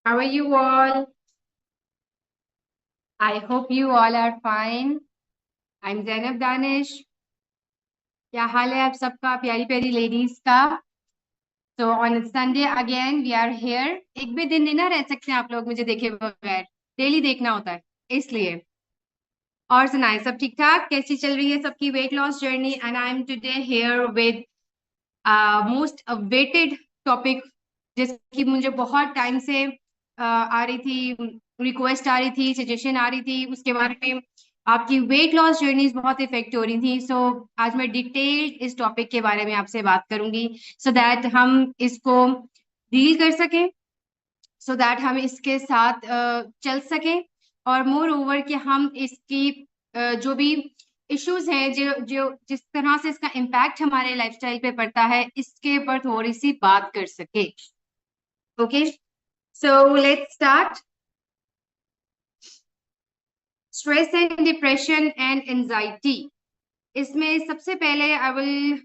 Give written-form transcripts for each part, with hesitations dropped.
How are you all? I hope you all are fine. I'm Zainab Danish. क्या हाल है आप सबका प्यारी प्यारी लेडीज का? तो on Sunday again we are here. एक भी दिन नहीं ना रह सकते आप लोग मुझे देखे बगैर। डेली देखना होता है इसलिए। और सुनाए सब ठीक ठाक? कैसी चल रही है सबकी weight loss journey? And I M today here with most awaited topic, जिसकी मुझे बहुत टाइम से आ रही थी, रिक्वेस्ट आ रही थी, सजेशन आ रही थी उसके बारे में। आपकी वेट लॉस जर्नीज बहुत इफेक्ट हो रही थी। सो आज मैं डिटेल्ड इस टॉपिक के बारे में आपसे बात करूंगी, सो दैट हम इसको डील कर सकें, सो दैट हम इसके साथ चल सकें। और मोर ओवर कि हम इसकी जो भी इश्यूज हैं, जो जो जिस तरह से इसका इम्पैक्ट हमारे लाइफस्टाइल पे पड़ता है, इसके ऊपर थोड़ी सी बात कर सके। Okay, so let's start. Stress and depression and anxiety. इसमें सबसे पहले I will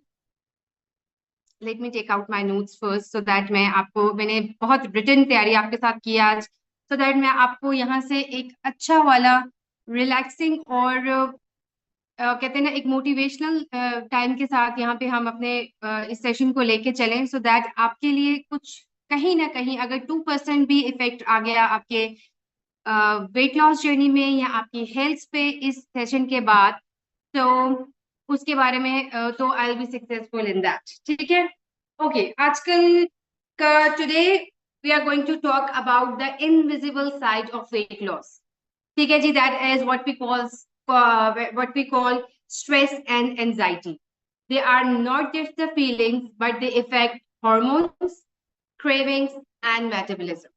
let me take out my notes first, so that मैंने बहुत रिटन तैयारी आपके साथ की आज, सो दैट मैं आपको यहाँ से एक अच्छा वाला रिलैक्सिंग और कहते हैं ना एक मोटिवेशनल टाइम के साथ यहाँ पे हम अपने इस सेशन को लेके चलें, सो दैट आपके लिए कुछ कहीं ना कहीं अगर 2% भी इफेक्ट आ गया आपके वेट लॉस जर्नी में या आपकी हेल्थ पे इस सेशन के बाद, तो उसके बारे में तो I will be successful in that. ठीक है? ओके, आजकल का today we are going to talk about the invisible side of weight loss. ठीक है जी, that is what we call stress and anxiety. They are not just the feelings, but they affect hormones, cravings and metabolism.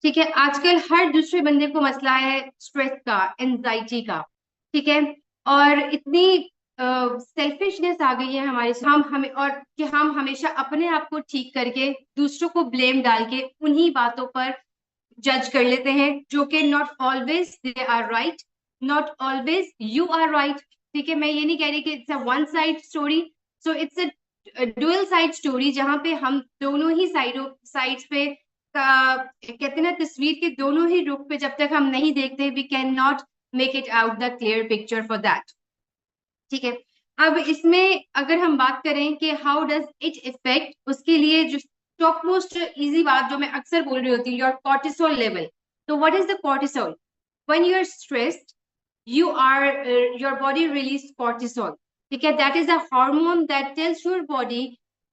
ठीक है, आजकल हर दूसरे बंदे को मसला है स्ट्रेस का, एंजाइटी का। ठीक है, और इतनी सेल्फिशनेस आ गई है हमारे, हम हमें और कि हम हमेशा अपने आप को ठीक करके दूसरों को ब्लेम डाल के उन्हीं बातों पर जज कर लेते हैं, जो कि not always they are right, not always you are right. ठीक है, मैं ये नहीं कह रही कि it's a one side story, so it's a dual side story, जहां पे हम दोनों ही साइड्स पे कहते हैं ना, तस्वीर के दोनों ही रुख पे जब तक हम नहीं देखते, we can not make it out the clear picture for that. ठीक है, अब इसमें अगर हम बात करें कि हाउ डज इट इफेक्ट, उसके लिए जो टॉप मोस्ट इजी बात जो मैं अक्सर बोल रही होती हूँ, योर कॉर्टिसोल लेवल। तो what is the cortisol? When you are stressed, you are your body release cortisol. ठीक है, that is a hormone that tells your body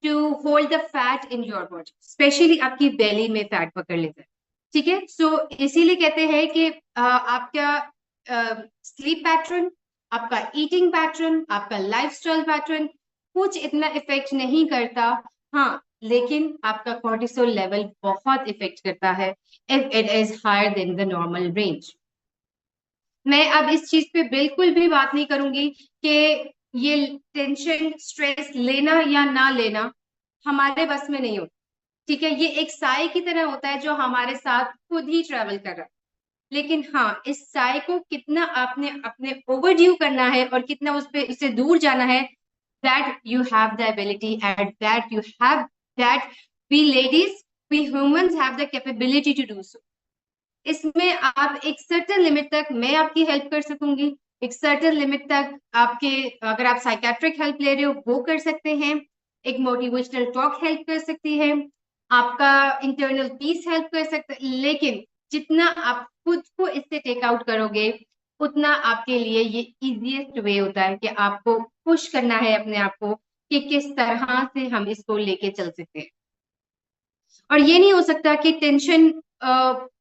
to hold the fat in your body, especially आपकी belly में fat पकड़ लेता है। ठीक है, सो इसीलिए कहते हैं कि आपका स्लीप पैटर्न, आपका ईटिंग पैटर्न, आपका लाइफस्टाइल पैटर्न कुछ इतना इफेक्ट नहीं करता। हाँ, लेकिन आपका कॉर्टिसोल लेवल बहुत इफेक्ट करता है if it is higher than the normal range. मैं अब इस चीज पे बिल्कुल भी बात नहीं करूंगी कि ये टेंशन स्ट्रेस लेना या ना लेना हमारे बस में नहीं होता। ठीक है, ये एक साए की तरह होता है जो हमारे साथ खुद ही ट्रेवल कर रहा है। लेकिन हाँ, इस साए को कितना आपने अपने ओवरड्यू करना है और कितना उस पे इससे दूर जाना है, that you have the ability and that you have that we ladies, we humans have the capability to do so. इसमें आप एक सर्टेन लिमिट तक मैं आपकी हेल्प कर सकूंगी, एक सर्टेन लिमिट तक आपके, अगर आप साइकेट्रिक हेल्प ले रहे हो वो कर सकते हैं, एक मोटिवेशनल टॉक हेल्प कर सकती है, आपका इंटरनल पीस हेल्प कर सकता है। लेकिन जितना आप खुद को इससे टेक आउट करोगे, उतना आपके लिए ये इजीएस्ट वे होता है कि आपको पुश करना है अपने आप को कि किस तरह से हम इसको लेके चल सकते हैं। और ये नहीं हो सकता कि टेंशन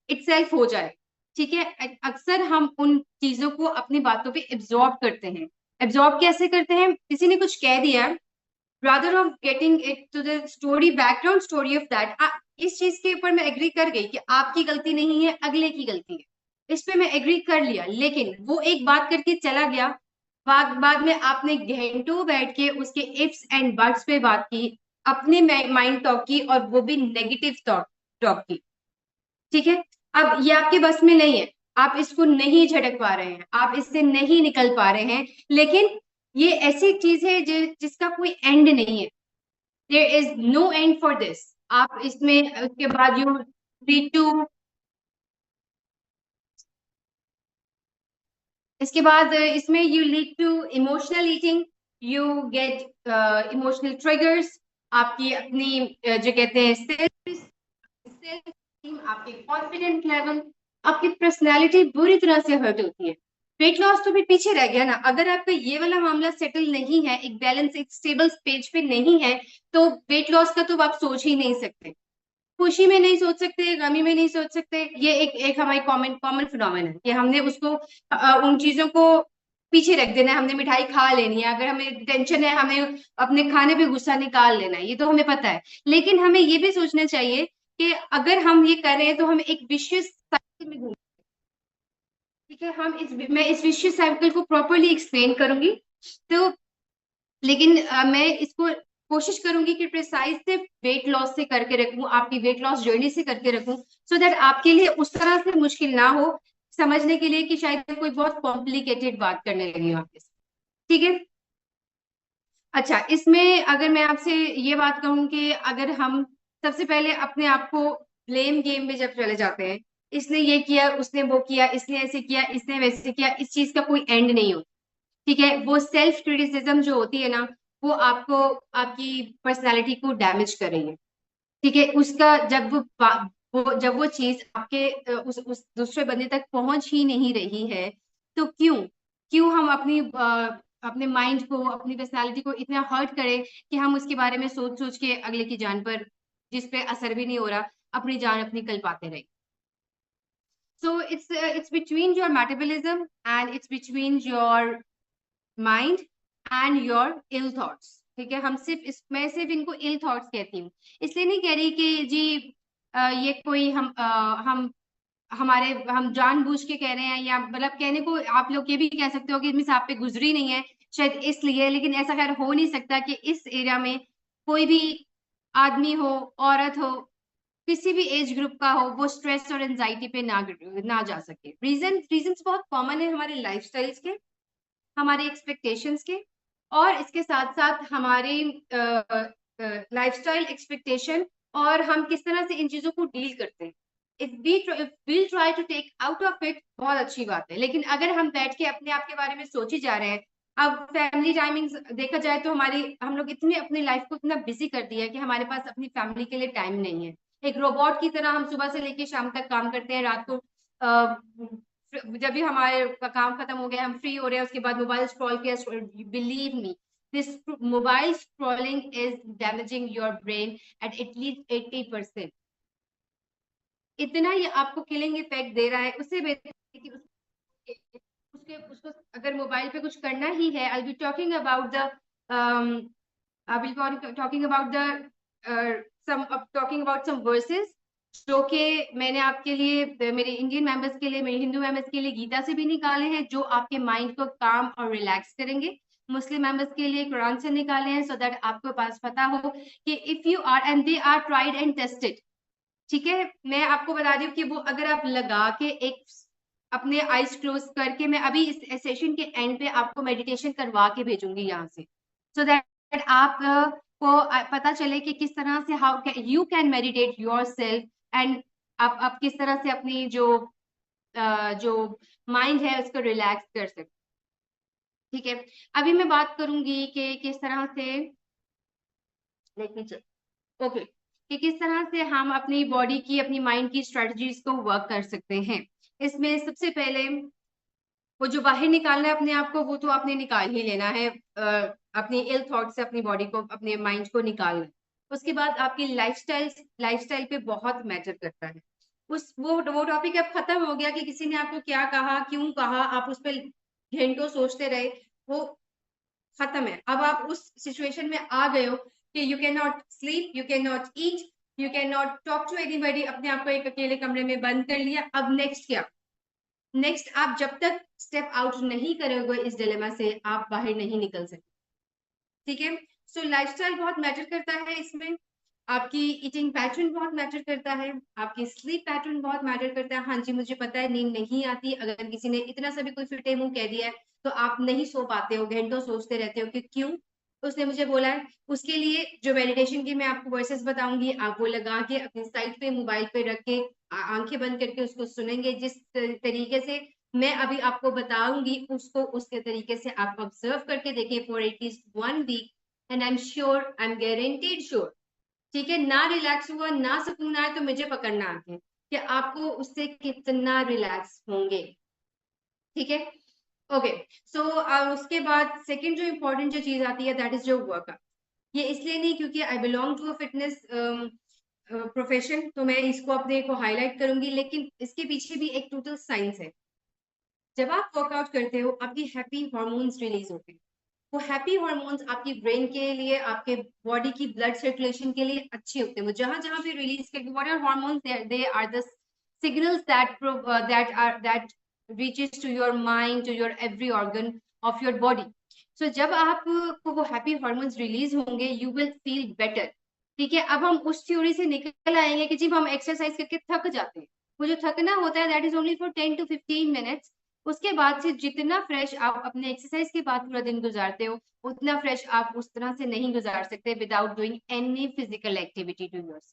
इटसेल्फ हो जाए। ठीक है, अक्सर हम उन चीजों को अपनी बातों पे एब्जॉर्ब करते हैं। एब्जॉर्ब कैसे करते हैं? किसी ने कुछ कह दिया, rather of getting it to the story, background story of that, इस चीज के ऊपर मैं एग्री कर गई कि आपकी गलती नहीं है, अगले की गलती है, इस पे मैं एग्री कर लिया, लेकिन वो एक बात करके चला गया। बाद में आपने घंटों बैठ के उसके इफ्स एंड बट्स पे बात की, अपने माइंड टॉक की, और वो भी नेगेटिव टॉक की। ठीक है, अब ये आपके बस में नहीं है, आप इसको नहीं झटक पा रहे हैं, आप इससे नहीं निकल पा रहे हैं, लेकिन ये ऐसी चीज है जिसका कोई एंड नहीं है। There is no end for this. आप इसमें उसके बाद लीड टू, इसके बाद इसमें you lead to emotional eating, you get emotional triggers, आपकी अपनी जो कहते हैं सेल्फ सेल्फ esteem, आपके कॉन्फिडेंट लेवल, आपकी पर्सनैलिटी बुरी तरह से हर्ट होती है। वेट लॉस तो भी पीछे रह गया ना, अगर आपका ये वाला मामला सेटल नहीं है, एक बैलेंस एक स्टेबल पेज पे नहीं है, तो वेट लॉस का तो आप सोच ही नहीं सकते। खुशी में नहीं सोच सकते, गमी में नहीं सोच सकते, ये एक एक हमारी कॉमन कॉमन फिनोमेना है कि हमने उसको उन चीजों को पीछे रख देना है, हमने मिठाई खा लेनी है, अगर हमें टेंशन है हमें अपने खाने पे गुस्सा निकाल लेना है, ये तो हमें पता है। लेकिन हमें ये भी सोचना चाहिए कि अगर हम ये कर रहे हैं तो हम एक विशियस साइकिल में घूम, ठीक है, मैं इस विशियस साइकिल को प्रॉपरली एक्सप्लेन करूंगी। तो लेकिन मैं इसको कोशिश करूंगी कि प्रिसाइज से वेट लॉस से करके रखूं, आपकी वेट लॉस जर्नी से करके रखूं, सो दैट आपके लिए उस तरह से मुश्किल ना हो समझने के लिए कि शायद मैं कोई बहुत कॉम्प्लिकेटेड बात करने लगी हूँ आपके साथ। ठीक है। अच्छा, इसमें अगर मैं आपसे ये बात कहूँ कि अगर हम सबसे पहले अपने आप को ब्लेम गेम में जब चले जाते हैं, इसने ये किया, उसने वो किया, इसने ऐसे किया, इसने वैसे किया, इस चीज का कोई एंड नहीं होता। ठीक है, वो सेल्फ क्रिटिसिज्म जो होती है ना, वो आपको आपकी पर्सनालिटी को डैमेज कर रही है। ठीक है, उसका जब जब वो चीज आपके उस दूसरे बंदे तक पहुंच ही नहीं रही है, तो क्यों क्यों हम अपने माइंड को, अपनी पर्सनालिटी को इतना हर्ट करें कि हम उसके बारे में सोच सोच के अगले की जान पर, जिस पे असर भी नहीं हो रहा, अपनी जान अपनी कल पाते रहे। So it's between your metabolism and it's between your mind and your ill thoughts. ठीक है, मैं सिर्फ इनको इल थॉट्स कहती हूँ, इसलिए नहीं कह रही कि जी ये कोई हम जानबूझ के कह रहे हैं, या मतलब कहने को आप लोग ये भी कह सकते हो कि मिस आप पे गुजरी नहीं है शायद इसलिए, लेकिन ऐसा खैर हो नहीं सकता कि इस एरिया में कोई भी आदमी हो, औरत हो, किसी भी एज ग्रुप का हो, वो स्ट्रेस और एंजाइटी पे ना जा सके। रीजंस बहुत कॉमन है हमारे लाइफस्टाइल्स के, हमारे एक्सपेक्टेशंस के, और इसके साथ साथ हमारे लाइफस्टाइल एक्सपेक्टेशन, और हम किस तरह से इन चीजों को डील करते हैं। If we'll try to take out of it, बहुत अच्छी बात है, लेकिन अगर हम बैठ के अपने आप के बारे में सोच ही जा रहे हैं, अब फैमिली टाइमिंग्स देखा जाए तो हम लोग इतने अपनी लाइफ को इतना बिजी कर दिया है कि हमारे पास अपनी फैमिली के लिए टाइम नहीं है। एक रोबोट की तरह हम सुबह से लेकर शाम तक काम करते हैं, रात को जब भी हमारे काम खत्म हो गया, हम फ्री हो रहे हैं, उसके बाद मोबाइल स्क्रॉल किया। Believe me, this mobile scrolling is damaging your brain at least 80%। इतना ये आपको किलिंग इफेक्ट दे रहा है, उससे बेहतर है कि उसको अगर मोबाइल पे कुछ करना ही है, I be talking about the I will talking about the talking about some verses, जो कि मैंने आपके लिए, मेरे इंडियन मेंबर्स के लिए, मेरे हिंदू मेंबर्स के लिए गीता से भी निकाले हैं, जो आपके माइंड को काम और रिलैक्स करेंगे। मुस्लिम मेंबर्स के लिए कुरान से निकाले हैं, सो दैट आपको पास पता हो कि if you are and they are tried and tested. ठीक है, मैं आपको बता रही हूँ कि वो अगर आप लगा के एक अपने आईज क्लोज करके, मैं अभी इस सेशन के एंड पे आपको मेडिटेशन करवा के भेजूंगी यहाँ से, सो दैट आप को पता चले कि किस तरह से how you can meditate your self, and आप किस तरह से अपनी जो माइंड है उसको रिलैक्स कर सकते। ठीक है, अभी मैं बात करूंगी कि किस तरह से, लेट मी चेक, ओके, कि किस तरह से हम अपनी बॉडी की, अपनी माइंड की स्ट्रेटजीज को वर्क कर सकते हैं। इसमें सबसे पहले वो जो बाहर निकालना है अपने आप को, वो तो आपने निकाल ही लेना है, अपनी इल थॉट से अपनी बॉडी को, अपने माइंड को निकालना। उसके बाद आपकी लाइफस्टाइल पे बहुत मैटर करता है। वो टॉपिक अब खत्म हो गया कि किसी ने आपको क्या कहा, क्यों कहा, आप उस पर घंटों सोचते रहे, वो खत्म है। अब आप उस सिचुएशन में आ गए हो कि you can not sleep, you can not eat, you can not talk to anybody, अपने आप को एक अकेले कमरे में बंद कर लिया। अब नेक्स्ट क्या? नेक्स्ट आप जब तक स्टेप आउट नहीं करोगे इस डिलेमा से, आप बाहर नहीं निकल सकते। ठीक है, सो लाइफस्टाइल बहुत मैटर करता है इसमें, आपकी ईटिंग पैटर्न बहुत मैटर करता है, आपकी स्लीप पैटर्न बहुत मैटर करता है। हाँ जी, मुझे पता है नींद नहीं आती, अगर किसी ने इतना सा भी कोई फिटे मुंह कह दिया है तो आप नहीं सो पाते हो, घंटों सोचते रहते हो कि क्यों, उसने मुझे बोला है उसके लिए जो मेडिटेशन की मैं आपको वॉइसेस बताऊंगी, आप वो लगा के अपनी साइड पे मोबाइल पे रख के आंखें बंद करके उसको सुनेंगे। जिस तरीके से मैं अभी आपको बताऊंगी उसको उसके तरीके से आप ऑब्जर्व करके देखें for at least 1 week, and I am sure, I am guaranteed sure, ठीक है, ना रिलैक्स हुआ ना सुकून आया तो मुझे पकड़ना आके कि आपको उससे कितना रिलैक्स होंगे। ठीक है, ओके। सो उसके बाद सेकंड जो इम्पोर्टेंट जो चीज आती है दैट इज जो वर्कआउट। ये इसलिए नहीं क्योंकि I belong to a fitness profession, तो मैं इसको अपने को हाईलाइट करूंगी, लेकिन इसके पीछे भी एक टोटल साइंस है। जब आप वर्कआउट करते हो आपकी हैप्पी हार्मोन्स रिलीज होते हैं। वो हैप्पी हार्मोन्स आपकी ब्रेन के लिए, आपके बॉडी की ब्लड सर्कुलेशन के लिए अच्छे होते हैं। वो जहां जहां भी रिलीज करके, what are hormones, they are the signals that reaches to your mind, to your every organ of your body. So जब आपको वो हैप्पी हार्मोन्स रिलीज होंगे यू विल फील बेटर। ठीक है, अब हम उस थ्योरी से निकल आएंगे कि जब हम एक्सरसाइज करके थक जाते हैं, वो जो थकना होता है that is only for 10 to 15 minutes। उसके बाद से जितना फ्रेश आप अपने एक्सरसाइज के बाद पूरा दिन गुजारते हो उतना फ्रेश आप उस तरह से नहीं गुजार सकते without doing any physical activity to yourself.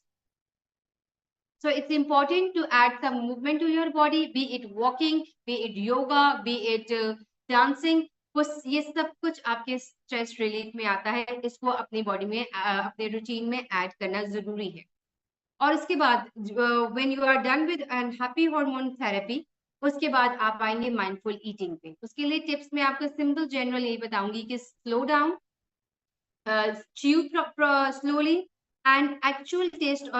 So it's important to add some movement to your body, be it walking, be it yoga, be it dancing. ये सब कुछ आपके स्ट्रेस रिलीफ में आता है, इसको अपनी बॉडी में अपने रूटीन में ऐड करना जरूरी है। और उसके बाद when you are done with an happy hormone therapy, उसके बाद आप आएंगे माइंडफुल ईटिंग पे। उसके लिए टिप्स मैं आपको सिंपल जनरल यही बताऊंगी कि slow down, chew slowly, and actual taste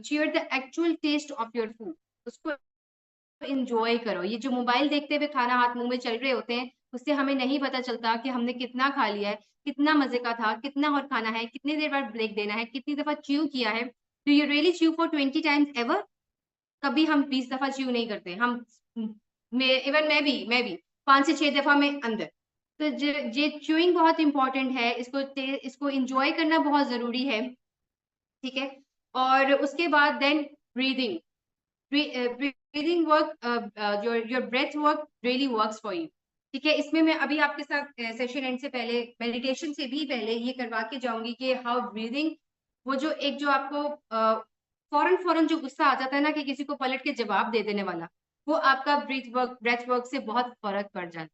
cheer the actual taste of your food। उसको enjoy करो। ये जो मोबाइल देखते हुए खाना हाथ मुंह में चल रहे होते हैं उससे हमें नहीं पता चलता कि हमने कितना खा लिया है, कितना मजे का था, कितना और खाना है, कितनी देर बाद ब्रेक देना है, कितनी दफा च्यू किया है। Do you really chew for 20 times ever? कभी हम 20 दफा च्यू नहीं करते। हम इवन मैं भी 5 से 6 दफा में अंदर। तो ये च्यूइंग बहुत इंपॉर्टेंट है, इसको इंजॉय करना बहुत जरूरी है। ठीक है, और उसके बाद then breathing. Breathing work, your breath work really works for you. ठीक है, इसमें मैं अभी आपके साथ सेशन एंड से पहले, मेडिटेशन से भी पहले ये करवा के जाऊंगी कि हाउ ब्रीदिंग, वो जो एक जो आपको फौरन फौरन जो गुस्सा आ जाता है ना कि किसी को पलट के जवाब दे देने वाला, वो आपका ब्रेथ वर्क से बहुत फर्क पड़ जाता है।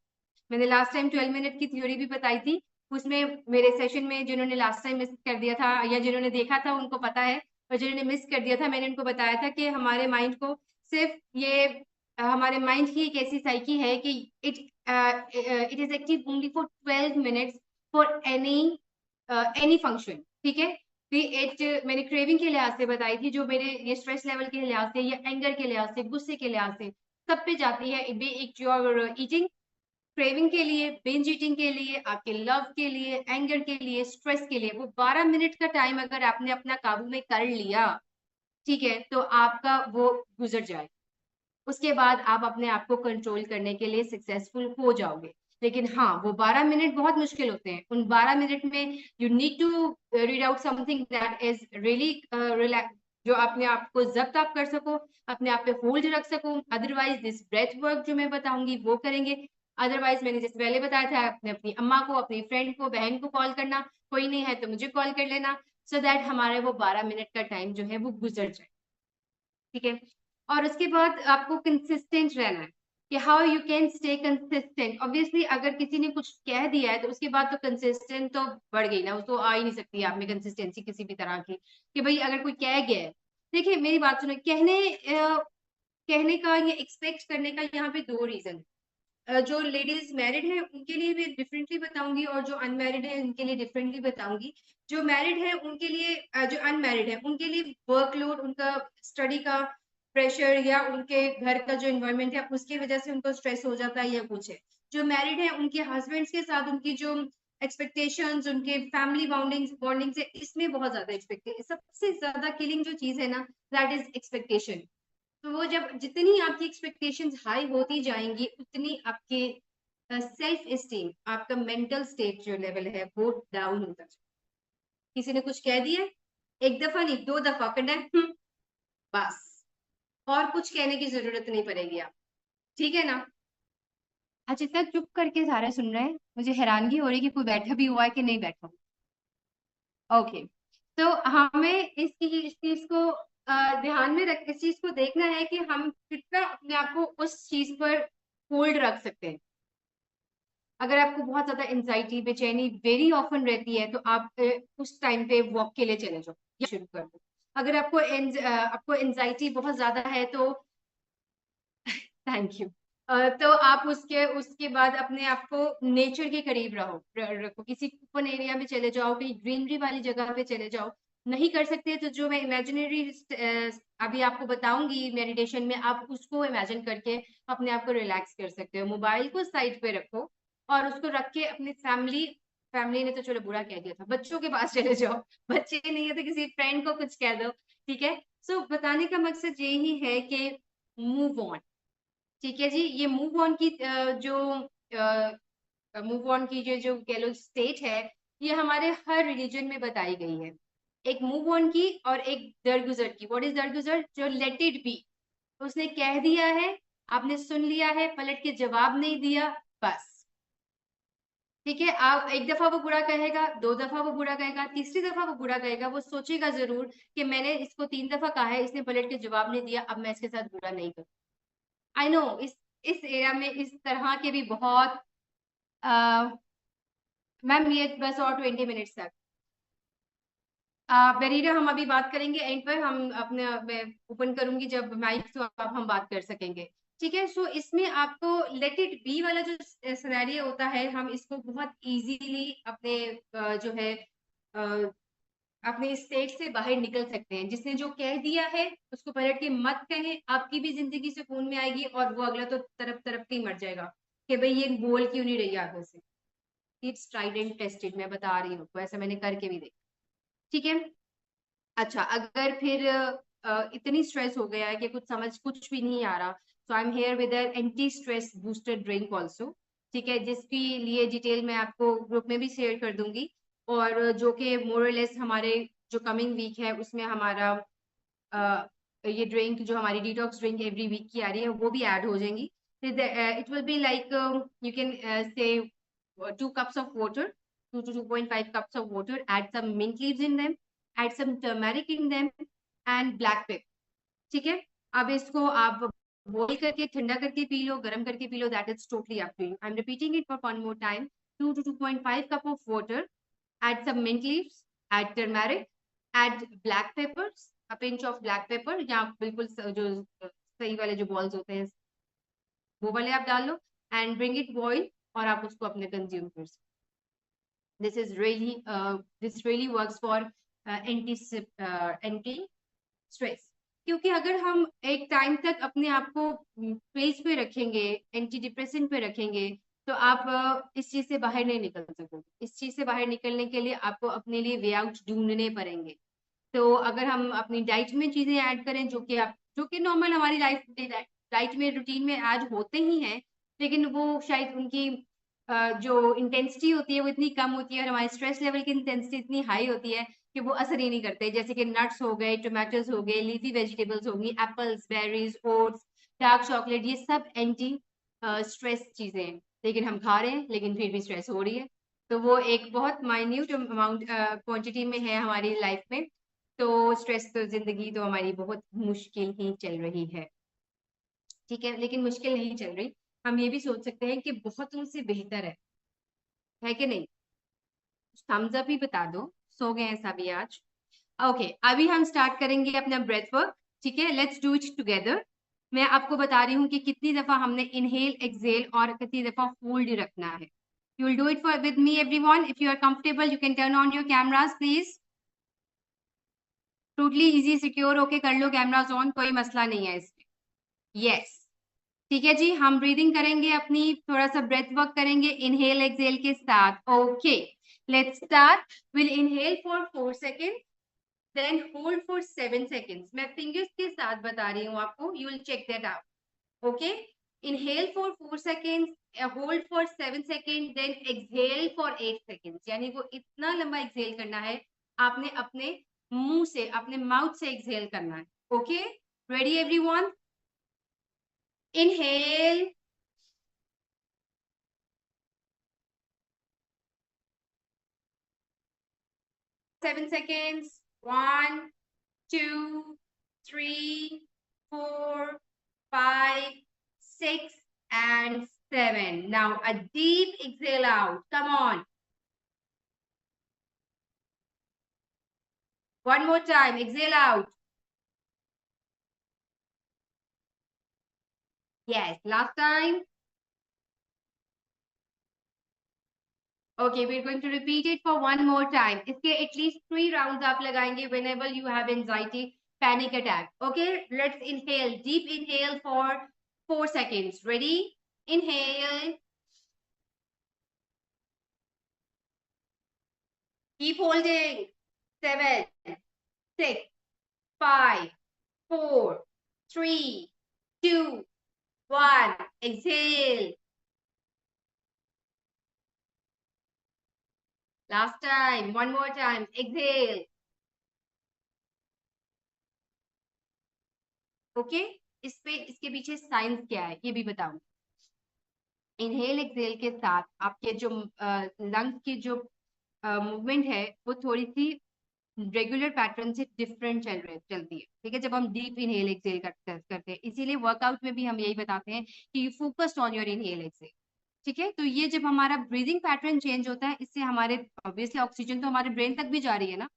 मैंने लास्ट टाइम 12 मिनट की थ्योरी भी बताई थी, उसमें मेरे सेशन में जिन्होंने लास्ट टाइम मिस कर दिया था या जिन्होंने देखा था उनको पता है, और जिन्होंने मिस कर दिया था मैंने उनको बताया था कि हमारे माइंड को सिर्फ ये हमारे माइंड की एक ऐसी साइकी है कि it it is active only for 12 minutes for any function. ठीक है, मैंने क्रेविंग के लिहाज से बताई थी, जो मेरे ये स्ट्रेस लेवल के लिहाज से या एंगर के लिहाज से, गुस्से के लिहाज से सब पे जाती है। B it your eating, craving के लिए, बिंज ईटिंग के लिए, आपके लव के लिए, एंगर के लिए, स्ट्रेस के लिए, वो 12 मिनट का टाइम अगर आपने अपना काबू में कर लिया, ठीक है, तो आपका वो गुजर जाए। उसके बाद आप अपने आप को कंट्रोल करने के लिए सक्सेसफुल हो जाओगे। लेकिन हाँ, वो 12 मिनट बहुत मुश्किल होते हैं। उन 12 मिनट में you need to read out something that is really relax, जो अपने आप को जब्त आप कर सको, अपने आप पे होल्ड रख सको। अदरवाइज दिस ब्रेथ वर्क जो मैं बताऊंगी वो करेंगे। अदरवाइज मैंने जैसे पहले बताया था, अपने अपनी अम्मा को, अपनी फ्रेंड को, बहन को कॉल करना, कोई नहीं है तो मुझे कॉल कर लेना, सो दैट हमारे वो 12 मिनट का टाइम जो है वो गुजर जाए। ठीक है, और उसके बाद आपको कंसिस्टेंट रहना है कि how you can stay consistent. Obviously अगर किसी ने कुछ कह दिया है तो उसके बाद तो कंसिस्टेंट तो बढ़ गई ना, उसको आ ही नहीं सकती आप में कंसिस्टेंसी किसी भी तरह की, कि भाई अगर कोई कह गया है। देखिए मेरी बात सुनो, कहने का या एक्सपेक्ट करने का यहाँ पे दो रीजन। जो लेडीज मैरिड है उनके लिए भी डिफरेंटली बताऊंगी, और जो अनमैरिड है उनके लिए डिफरेंटली बताऊंगी। जो मैरिड है उनके लिए, जो अनमैरिड है उनके लिए वर्कलोड, उनका स्टडी का प्रेशर या उनके घर का जो इन्वायरमेंट है उसकी वजह से उनको स्ट्रेस हो जाता है या कुछ है। जो मैरिड है उनके हस्बैंड्स के साथ उनकी जो एक्सपेक्टेशंस, उनके फैमिली बॉन्डिंग से, इसमें बहुत ज्यादा एक्सपेक्टेशन, सबसे ज्यादा किलिंग जो चीज है ना दैट इज एक्सपेक्टेशन। तो वो जब जितनी आपकी एक्सपेक्टेशंस हाई होती जाएंगी उतनी आपके सेल्फ एस्टीम, आपका मेंटल स्टेट जो लेवल है वो डाउन होता जाए। किसी ने कुछ कह दिया, एक दफा नहीं 2 दफा कंडेम, बस और कुछ कहने की जरूरत नहीं पड़ेगी आप। ठीक है ना? आज इतना चुप करके सारे सुन रहे हैं, मुझे हैरानगी हो रही है कि कोई बैठा भी हुआ है कि नहीं बैठा। ओके, तो हमें इस चीज को ध्यान में रख, इस चीज को देखना है कि हम कितना अपने आप को उस चीज पर होल्ड रख सकते हैं। अगर आपको बहुत ज्यादा एंजाइटी बेचैनी वेरी ऑफन रहती है तो आप उस टाइम पे वॉक के लिए चले जाओ या शुरू कर दो। अगर आपको एंजाइटी बहुत ज्यादा है तो थैंक यू। तो आप उसके उसके बाद अपने आप को नेचर के करीब रखो, किसी ओपन एरिया में चले जाओ, कहीं ग्रीनरी वाली जगह पे चले जाओ। नहीं कर सकते तो जो मैं इमेजिनरी अभी आपको बताऊंगी मेडिटेशन में, आप उसको इमेजिन करके अपने आप को रिलैक्स कर सकते हो। मोबाइल को साइड पे रखो और उसको रख के अपनी फैमिली, फैमिली ने तो चलो बुरा कह दिया था, बच्चों के पास चले जाओ। बच्चे नहीं है तो किसी फ्रेंड को कुछ कह दो, ठीक है। सो बताने का मकसद यही है कि मूव ऑन। ठीक है जी, ये मूव ऑन की जो मूव ऑन की जो कह लो स्टेट है, ये हमारे हर रिलीजन में बताई गई है। एक मूव ऑन की और एक दरगुजर की। व्हाट इज दरगुजर? जो लेट इट बी, उसने कह दिया है, आपने सुन लिया है, पलट के जवाब नहीं दिया, बस। ठीक है, आप एक दफा वो बुरा कहेगा, दो दफा वो बुरा कहेगा, तीसरी दफा वो बुरा कहेगा, वो सोचेगा जरूर कि मैंने इसको 3 दफा कहा है, इसने पलट के जवाब नहीं दिया, अब मैं इसके साथ बुरा नहीं करूँ। आई नो इस एरिया में इस तरह के भी बहुत मैम ये बस और 20 मिनट्स तक। बेरीरा हम अभी बात करेंगे एंड पर, हम अपने मैं ओपन करूंगी जब माइक, तो अब हम बात कर सकेंगे। ठीक है, सो इसमें आपको लेट इट बी वाला जो सिनेरियो होता है, हम इसको बहुत इजीली अपने जो है अ, अपने स्टेट से बाहर निकल सकते हैं। जिसने जो कह दिया है उसको पलट के मत कहें, आपकी भी जिंदगी सुकून में आएगी और वो अगला तो तरफ तरफ के ही मर जाएगा कि भाई ये बोल क्यों नहीं रही आगे से। इट्स ट्राइड एंड टेस्टेड, मैं बता रही हूँ, तो ऐसा मैंने करके भी देखा। ठीक है। अच्छा, अगर फिर इतनी स्ट्रेस हो गया है कि कुछ समझ कुछ भी नहीं आ रहा, so I am here with anti stress booster drink also. ठीक है, जिसके लिए डिटेल मैं आपको ग्रुप में भी शेयर कर दूंगी, और जो कि मोरलेस हमारे जो कमिंग वीक है उसमें हमारा ये ड्रिंक, जो हमारी डिटॉक्स ड्रिंक एवरी वीक की आ रही है, वो भी ऐड हो जाएंगी। It will be like you can say 2 cups of water, 2 to 2.5 cups of water, add some mint leaves in them, add some turmeric in them and black pepper। ठीक है, अब इसको आप बॉईल करके ठंडा करके पी लो, गर्म करके पी लो, that is totally up to you. I am repeating it for one more time. 2 to 2.5 cup of water, add some mint leaves, add turmeric, add black peppers, a pinch of black pepper, या बिल्कुल जो सही वाले जो balls होते हैं वो वाले आप डाल लो, एंड ब्रिंग इट बॉईल, और आप उसको अपने कंज्यूम कर सकते। This is really this really works for anti stress. क्योंकि अगर हम एक टाइम तक अपने आप को पेज पे रखेंगे, एंटी डिप्रेशन पे रखेंगे, तो आप इस चीज से बाहर नहीं निकल सकोगे। इस चीज से बाहर निकलने के लिए आपको अपने लिए वे आउट ढूंढने पड़ेंगे। तो अगर हम अपनी डाइट में चीजें ऐड करें, जो कि नॉर्मल हमारी लाइफ डाइट में रूटीन में ऐड होते ही हैं, लेकिन वो शायद उनकी जो इंटेंसिटी होती है वो इतनी कम होती है, और हमारे स्ट्रेस लेवल की इंटेंसिटी इतनी हाई होती है कि वो असर ही नहीं करते। जैसे कि नट्स हो गए, टोमेटोज हो गए, लीफी वेजिटेबल्स होगी, apples, berries, oats, dark chocolate, ये सब एंटी स्ट्रेस चीजें हैं, लेकिन हम खा रहे हैं, लेकिन फिर भी स्ट्रेस हो रही है। तो वो एक बहुत माइन्यूट अमाउंट क्वांटिटी में है हमारी लाइफ में। तो स्ट्रेस तो जिंदगी तो हमारी बहुत मुश्किल ही चल रही है। ठीक है, लेकिन मुश्किल नहीं चल रही, हम ये भी सोच सकते हैं कि बहुत उनसे बेहतर है कि नहीं? थम्स अप ही बता दो, सो गए हैं सभी आज। ओके, अभी हम स्टार्ट करेंगे अपना ब्रेथ वर्क। ठीक है, लेट्स डू इट टुगेदर। मैं आपको बता रही हूँ कि कितनी दफा हमने इनहेल एक्सहेल और कितनी दफा होल्ड रखना है। You will do it for with me everyone. If you are comfortable you can turn on your cameras please. Totally easy secure होके कर लो कैमरास ऑन, कोई मसला नहीं है इसमें। यस, ठीक है जी, हम ब्रीदिंग करेंगे अपनी, थोड़ा सा ब्रेथ वर्क करेंगे इनहेल एक्सहेल के साथ। Okay, let's start. Will inhale for 4 second, then hold for 7 seconds. मैं फिंगर्स के साथ बता रही हूँ आपको, you will check that out. Okay, inhale for 4 seconds, hold for 7 second, then exhale for 8 seconds. यानी वो इतना लंबा एक्सहेल करना है, आपने अपने मुंह से, अपने माउथ से एक्सहेल करना है। Okay, ready everyone? Inhale, 7 seconds. 1, 2, 3, 4, 5, 6, and 7. Now a deep exhale out. Come on. One more time. Exhale out. Yes. Last time. Okay, we're going to repeat it for one more time. इसके at least 3 rounds आप लगाएंगे whenever you have anxiety, panic attack. Okay, let's inhale. Deep inhale for 4 seconds. Ready? Inhale. Keep holding. 7, 6, 5, 4, 3, 2, 1. Exhale. Last time. One more time. Exhale. Okay इसके पीछे science क्या है ये भी बताऊं. इनहेल एक्सेल के साथ आपके जो लंग्स की जो मूवमेंट है वो थोड़ी सी रेगुलर पैटर्न से डिफरेंट चलती है. ठीक है, जब हम डीप इनहेल एक्सेल करते हैं, इसीलिए वर्कआउट में भी हम यही बताते हैं कि you focused on your inhale exhale. ठीक है, तो ये जब हमारा ब्रीदिंग पैटर्न चेंज होता है, इससे हमारे ऑब्वियसली ऑक्सीजन तो हमारे ब्रेन तक भी जा रही है ना,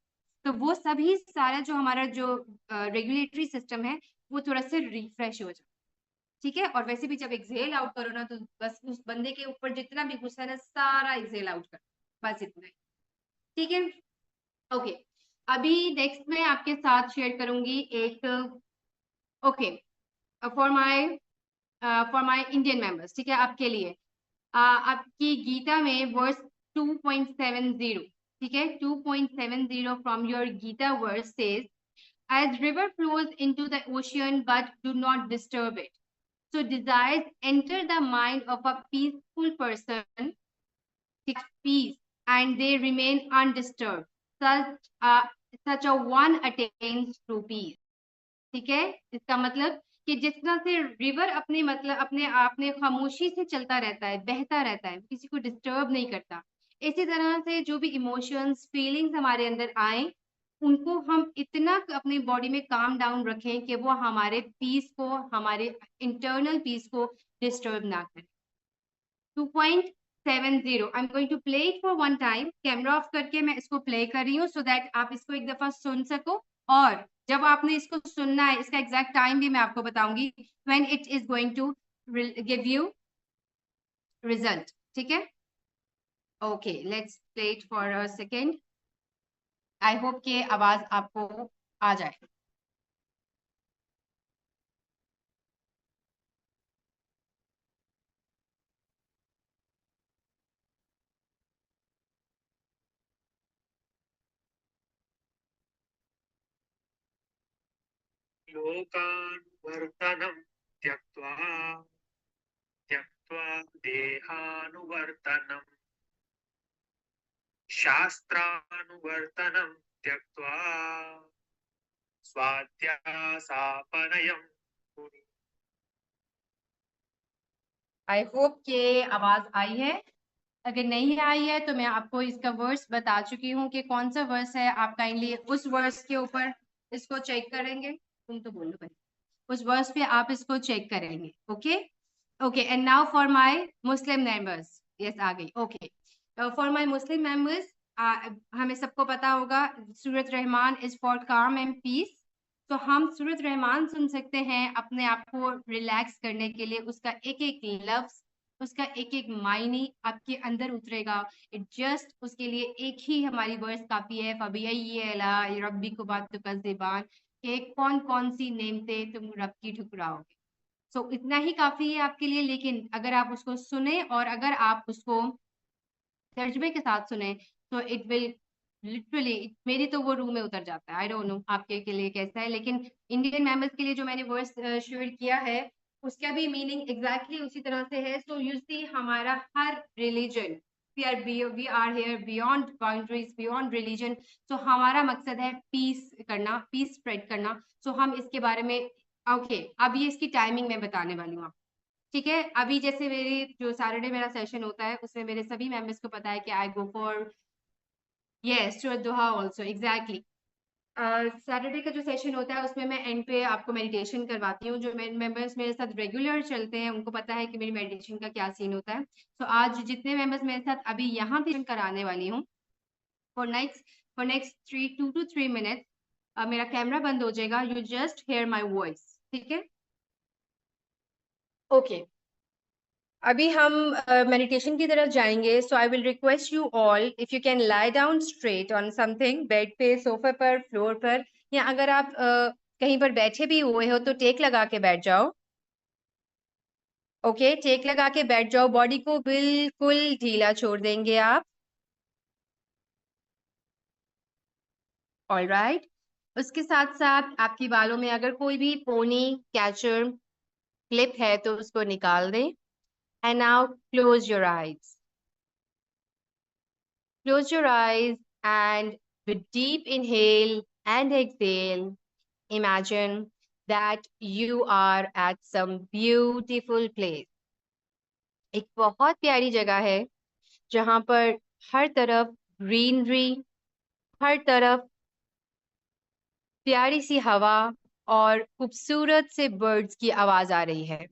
तो वो सभी सारा जो हमारा जो रेगुलेटरी सिस्टम है वो थोड़ा सा रिफ्रेश हो जाए. ठीक है, और वैसे भी जब एक्सेल आउट करो ना, तो बस उस बंदे के ऊपर जितना भी गुस्सा है ना, सारा एक्सेल आउट कर, बस इतना ही. ठीक है, ओके. अभी नेक्स्ट मैं आपके साथ शेयर करूंगी एक. Okay, for my Indian members. ठीक है, आपके लिए आपकी गीता में वर्स 2.70. ठीक है, 2.70 from your Gita verse says, as river flows into the ocean but do not disturb it, so desires enter the mind of a peaceful person, peace, and they remain undisturbed. Such a one attains true peace. ठीक है, इसका मतलब कि जिस तरह से river अपने मतलब अपने आप में खामोशी से चलता रहता है, बहता रहता है, किसी को डिस्टर्ब नहीं करता, इसी तरह से जो भी इमोशंस फीलिंग्स हमारे अंदर आए, उनको हम इतना अपनी बॉडी में काम डाउन रखें कि वो हमारे पीस को, हमारे इंटरनल पीस को डिस्टर्ब ना करें. 2.70. I am going to play it for one time. Camera off करके मैं इसको प्ले कर रही हूँ सो दैट आप इसको एक दफा सुन सको, और जब आपने इसको सुनना है, इसका एग्जैक्ट टाइम भी मैं आपको बताऊंगी when it is going to give you result. ठीक है, okay, let's play it for a second. I hope कि आवाज आपको आ जाए. लोकानुवर्तनं त्यक्त्वा त्यक्त्वा देहानुवर्तनं शास्त्रानुवर्तनं त्यक्त्वा स्वाध्यासापनयं कुरु. आई होप कि आवाज आई है. अगर नहीं आई है तो मैं आपको इसका वर्स बता चुकी हूँ कि कौन सा वर्स है. आप काइंडली उस वर्स के ऊपर इसको चेक करेंगे. तुम तो बोलो भाई, उस वर्स पे आप इसको चेक करेंगे. Okay okay, and now for my Muslim members. Yes, आ गई. Okay, for my Muslim members, हमें सबको पता होगा Surat Rahman is for calm and peace. तो हम सूरत रहमान सुन सकते हैं अपने आप को रिलैक्स करने के लिए. उसका एक एक लफ्ज, उसका एक एक मायने आपके अंदर उतरेगा. इट जस्ट उसके लिए एक ही हमारी वर्स काफी है. फबी रब्बी को बात तो कज़िबान, कि कौन कौन सी नेमते तुम रब की ठुकराओगे. सो इतना ही काफी है आपके लिए. लेकिन अगर आप उसको सुने और अगर आप उसको तर्जुमे के साथ सुने तो इट विल लिटरली, मेरी तो वो रूह में उतर जाता है. आई डोंट नो आपके के लिए कैसा है, लेकिन इंडियन मेंबर्स के लिए जो मैंने वर्स शेयर किया है उसका भी मीनिंग एग्जैक्टली उसी तरह से है. सो यू सी, हमारा हर religion, we are here beyond boundaries, beyond religion. So हमारा मकसद है पीस करना, पीस स्प्रेड करना. सो हम इसके बारे में ओके, अब ये इसकी टाइमिंग मैं बताने वाली हूँ. ठीक है, अभी जैसे मेरी जो सैटरडे मेरा सेशन होता है उसमें मेरे सभी मेंबर्स को पता है कि आई गो फॉर यस, सूरत दुहा ऑल्सो, एग्जैक्टली। सैटरडे का जो सेशन होता है उसमें मैं एंड पे आपको मेडिटेशन करवाती हूँ। जो मेंबर्स मेरे साथ रेगुलर चलते हैं उनको पता है कि मेरी मेडिटेशन का क्या सीन होता है। तो आज जितने मेंबर्स मेरे साथ अभी यहाँ पे कराने वाली हूँ, फॉर नेक्स्ट 2 to 3 minutes मेरा कैमरा बंद हो जाएगा, you just hear my voice, ठीक है? ओके, अभी हम मेडिटेशन की तरफ जाएंगे। So I will request you all, if you can lie down straight on something, bed पे, सोफे पर, फ्लोर पर, या अगर आप कहीं पर बैठे भी हुए हो तो टेक लगा के बैठ जाओ। ओके, टेक लगा के बैठ जाओ, बॉडी को बिल्कुल ढीला छोड़ देंगे आप। All right. उसके साथ साथ आपकी बालों में अगर कोई भी पोनी, कैचर, क्लिप है तो उसको निकाल दें। And now close your eyes, close your eyes, and with deep inhale and exhale, imagine that you are at some beautiful place. एक बहुत प्यारी जगह है जहां पर हर तरफ ग्रीनरी, हर तरफ प्यारी सी हवा और खूबसूरत से बर्ड्स की आवाज आ रही है।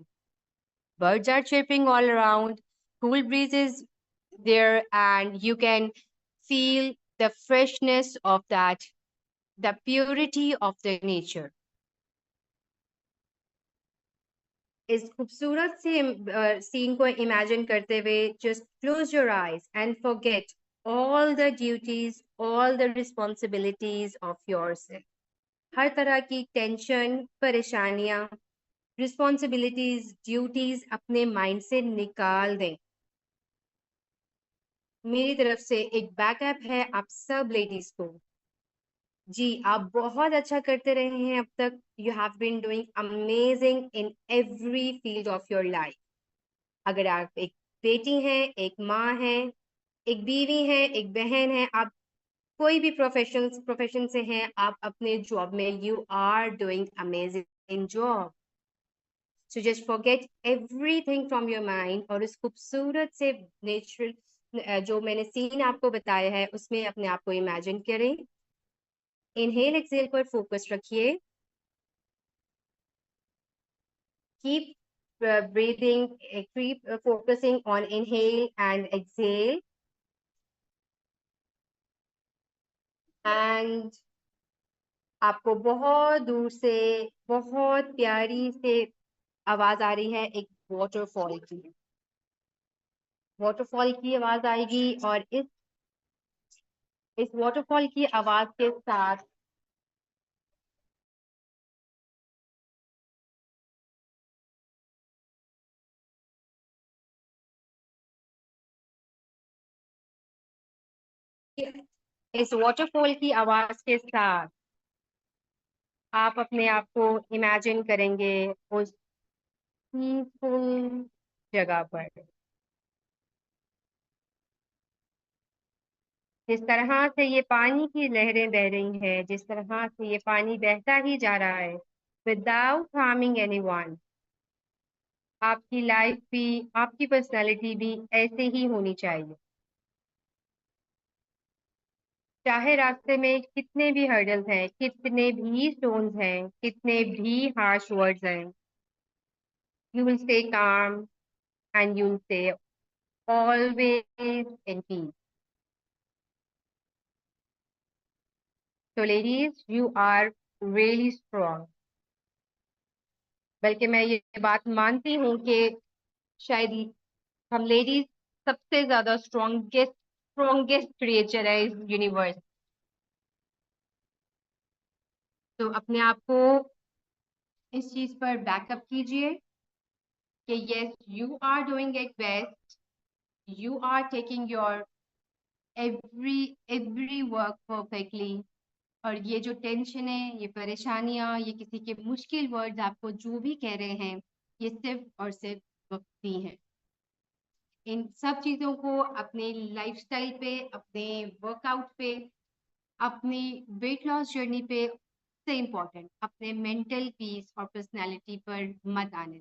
Birds are chirping all around, cool breeze is there, and you can feel the freshness of that, the purity of the nature. इस खूबसूरत से सीन को इमेजिन करते हुए just close your eyes and forget all the duties, all the responsibilities of yourself. हर तरह की tension, परेशानियां, responsibilities, duties अपने माइंड से निकाल दें। मेरी तरफ से एक बैकअप है आप सब लेडीज को। जी, आप बहुत अच्छा करते रहे हैं अब तक। You have been doing amazing in every field of your life. अगर आप एक बेटी हैं, एक माँ हैं, एक बीवी हैं, एक बहन है, आप कोई भी प्रोफेशन से हैं, आप अपने जॉब में you are doing amazing job. So just forget everything from your mind और इस खूबसूरत से नेचुरल जो मैंने सीन आपको बताया है उसमें अपने आप को इमेजिन करें। इनहेल एक्सेल पर फोकस रखिए। Keep breathing, keep focusing on inhale and exhale, and आपको बहुत दूर से बहुत प्यारी से आवाज आ रही है एक वाटरफॉल की। वाटरफॉल की आवाज आएगी और इस वाटरफॉल की आवाज के साथ इस वाटरफॉल की आवाज के साथ आप अपने आप को इमेजिन करेंगे उस पीसफुल जगह पर। जिस तरह से ये पानी की लहरें बह रही है, जिस तरह से ये पानी बहता ही जा रहा है विदाउट हार्मिंग एनीवन, आपकी लाइफ भी, आपकी पर्सनालिटी भी ऐसे ही होनी चाहिए। चाहे रास्ते में कितने भी हर्डल्स हैं, कितने भी स्टोन्स हैं, कितने भी हार्श वर्ड्स हैं, you will stay calm and you will stay always in peace. तो ladies, you are really strong. बल्कि मैं ये बात मानती हूँ कि शायद हम लेडीज सबसे ज्यादा स्ट्रॉन्गेस्ट क्रिएचर है इस यूनिवर्स। तो अपने आप को इस चीज पर बैकअप कीजिए कि yes, you are doing it best, you are taking your every every work perfectly. और ये जो टेंशन है, ये परेशानियां, ये किसी के मुश्किल वर्ड्स आपको जो भी कह रहे हैं, ये सिर्फ और सिर्फ वक्ती हैं। इन सब चीजों को अपने लाइफस्टाइल पे, अपने वर्कआउट पे, अपनी वेट लॉस जर्नी पे, से इम्पोर्टेंट अपने मेंटल पीस और पर्सनालिटी पर मत आने।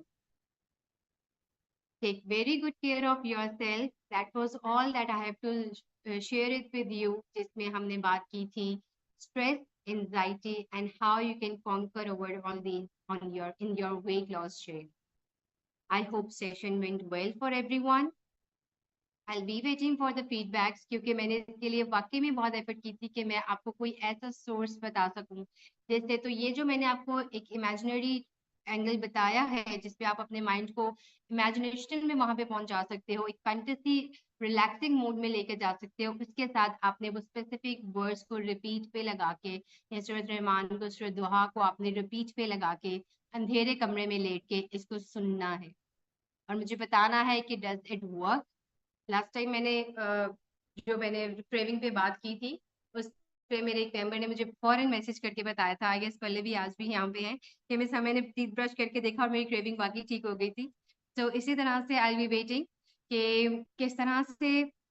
Take very good care of yourself. That was all that I have to share it with you, जिसमें हमने बात की थी stress, anxiety, and how you can conquer over all these in your weight loss journey. I hope session went well for everyone. I'll be waiting for the feedbacks, क्योंकि मैंने इसके लिए वाकई में बहुत एफर्ट की थी कि मैं आपको कोई ऐसा सोर्स बता सकूं, जैसे तो ये जो मैंने आपको एक इमेजिनरी एंगल बताया है जिसपे आप अपने माइंड को इमेजिनेशन में वहां पे पहुंचा सकते हो, एक फैंटेसी रिलैक्सिंग मोड में लेके जा सकते हो। उसके साथ आपने वो स्पेसिफिक वर्ड्स को रिपीट पे लगा के, नुसरत रहमान को, सूरत दुहा को आपने रिपीट पे लगा के अंधेरे कमरे में लेट के इसको सुनना है और मुझे बताना है कि does it work. Last time मैंने क्रेविंग पे बात की थी, उस पे मेरे एक मेंबर ने मुझे फौरन मैसेज करके बताया था, आई गेस पल्ले भी आज भी यहाँ पे हैं, कि मिस मैंने टीथ ब्रश करके देखा और मेरी क्रेविंग बाकी ठीक हो गई थी। तो इसी तरह से आई बी वेटिंग कि किस तरह से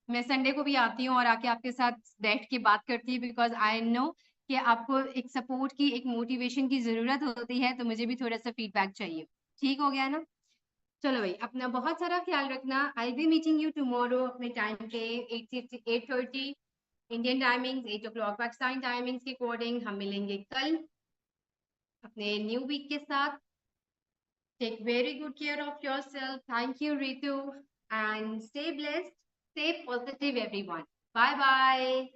मैं संडे को भी आती हूँ और आके आपके साथ बैठ के बात करती हूँ, बिकॉज आई नो कि आपको एक सपोर्ट की, एक मोटिवेशन की जरूरत होती है, तो मुझे भी थोड़ा सा फीडबैक चाहिए। ठीक हो गया ना? चलो भाई, अपना बहुत सारा ख्याल रखना। I be meeting you tomorrow अपने टाइम पे 8:30 Indian timings, 8 o'clock Pakistan timings के अकॉर्डिंग हम मिलेंगे कल अपने न्यू वीक के साथ। Take very good care of yourself. Thank you Ritu, and stay blessed, stay positive everyone. Bye bye.